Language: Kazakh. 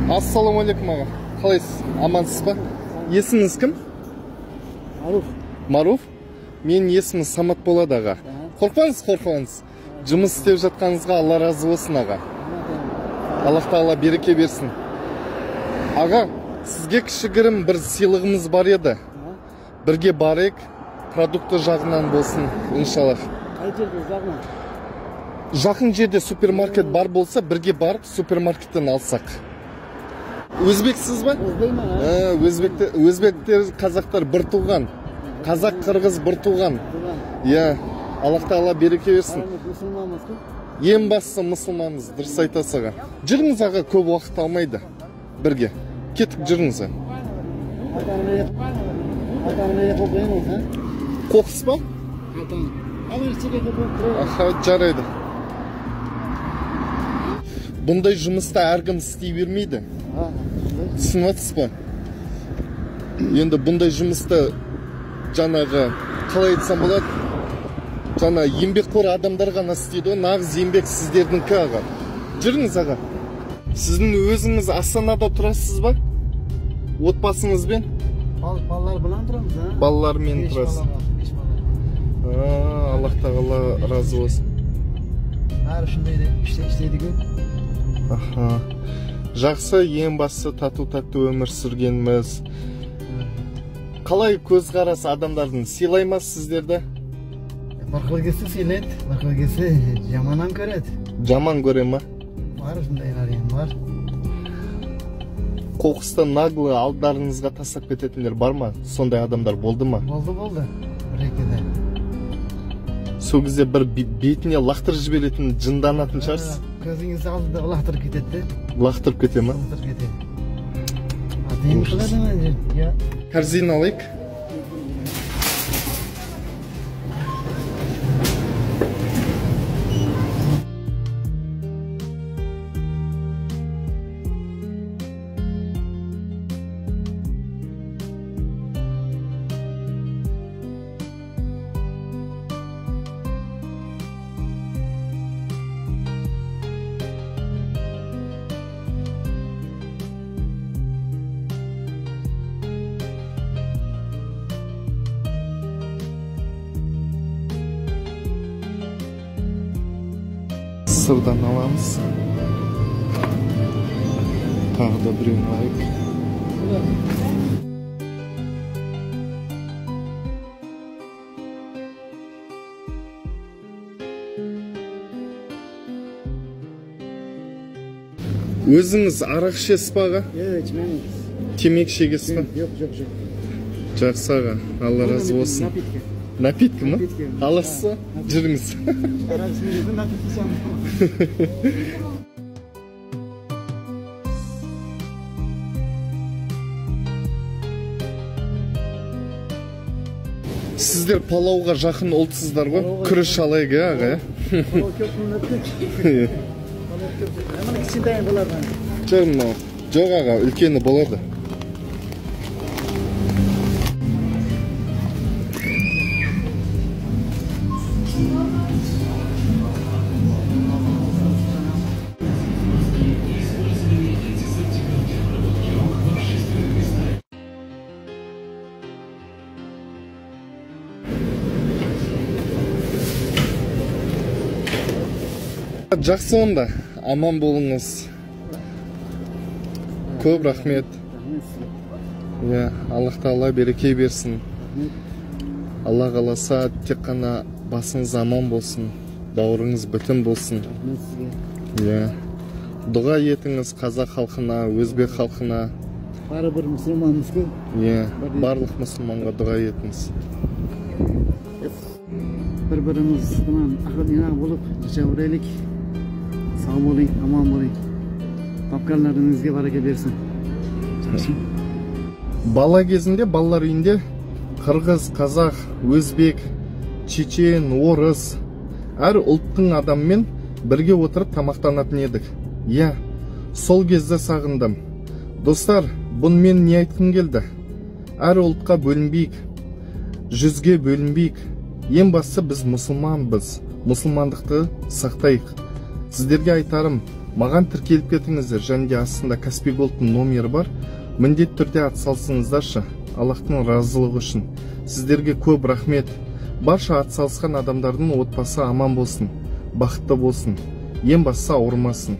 Ассалаумағалейкум аға. Қалайсыз? Амансыз ба? Есіміңіз кім? Маруф. Маруф? Мен есімім Самат болады аға. Қорқпаңыз. Жұмыс істеп жатқаныңызға Алла разы болсын аға. Аллах тағала береке берсін. Аға, сізге кішігірім бір сыйлығымыз бар еді. Бірге барайық, продукты жағынан болсын, иншаллах. Қай жерде жағынан? Жақын жерде супермаркет бар болса, бірге барып супермаркеттен алсақ. Өзбексіз ба? Өзбектер, қазақтар бір туған. Қазақ, қырғыз бір туған. Иә, Аллах тағала береке берсін. Ең бастысы мұсылманбыз, дұрыс айтасыз аға. Жүріңіз аға, көп уақыт алмайды. Бірге. Кетіп жүріңіз. Қоқыс ба? Жарайды. Бұндай жұмыста әркім істей бермейді. Түсініп ба? Енді бұндай жұмысты жаңағы қалай айтсам болады? Жаңа еңбекқор адамдар ғана істейді, нағыз еңбек сіздердіңкі аға. Жүріңіз аға. Сіздің өзіңіз Астанада тұрасыз ба? Отбасыңызбен? Балалар білан тұрамыз, а? Балалармен тұрасыз. Аллах тағала разы болсын. Әр үшіндейді, іштейді көн. Жақсы, ең басы тату-тату өмір сүргеніміз. Қалай көзқарас адамдардың сыйлаймас сіздерді? Бақыл кесі сыйлайды, бақыл кесі жаманан көреді. Жаман көре ма? Бар үшіндейлер ең бар. Қоқысты наглы алдарыңызға тастап кететіндер бар ма? Сондай адамдар болды ма? Болды. Бір-екеде. Сол кезде бір бетіне лақтырып жіберетін жынданатын шығарсыз? Көзіңізді алдыда лақтырып кетеді. Лақтырып кете ма? Лақтырып кетеді. Атайын қылады ма? Корзина алайық. Сырдан аламыз. Тағы да біреуін алайық. Өзіңіз арақ ішесіз ба аға? Ішмеймін. Темекі шегесіз ба? Жоқ. Жақсы аға, Алла разы болсын. Напиткі ма? Аласыз ба? Жүріңіз. Сіздер палауға жақын ұлтсыздар ғой? Күріш алайық аға. Жоқ аға, үлкені болады. Жақсы онда, аман болыңыз. Көп рахмет. Аллах тағала береке берсін. Алла қаласа тек қана басыңыз аман болсын, бауырыңыз бүтін болсын. Дұға етіңіз қазақ халқына, өзбек халқына. Бары бір мұсылманымыз көп. Барлық мұсылманға дұға етіңіз. Бір-біріміздің ақылына болып жау берелік. Sağ olun, aman olun. Тапқандарыңызға бареке берсін. Бала кезінде балалар үйінде қырғыз, қазақ, өзбек, чечен, орыс әр ұлттың адаммен бірге отырып тамақтанатын едік. Сол кезде сағындым. Достар, бұнымен не айтқым келді? Әр ұлтқа бөлінбейік, жүзге бөлінбейік. Ең бастысы біз мұсылманбыз. Мұсылмандықты сақтайық. Сіздерге айтарым, Маған тіркеліп кетіңіздер, және де астында Каспий Голдтың номері бар. Міндетті түрде атсалысыңыздаршы, Аллахтың разылығы үшін. Сіздерге көп рахмет. Барша атсалысқан адамдардың отбасы аман болсын, бақытты болсын, ең бастысы ауырмасын.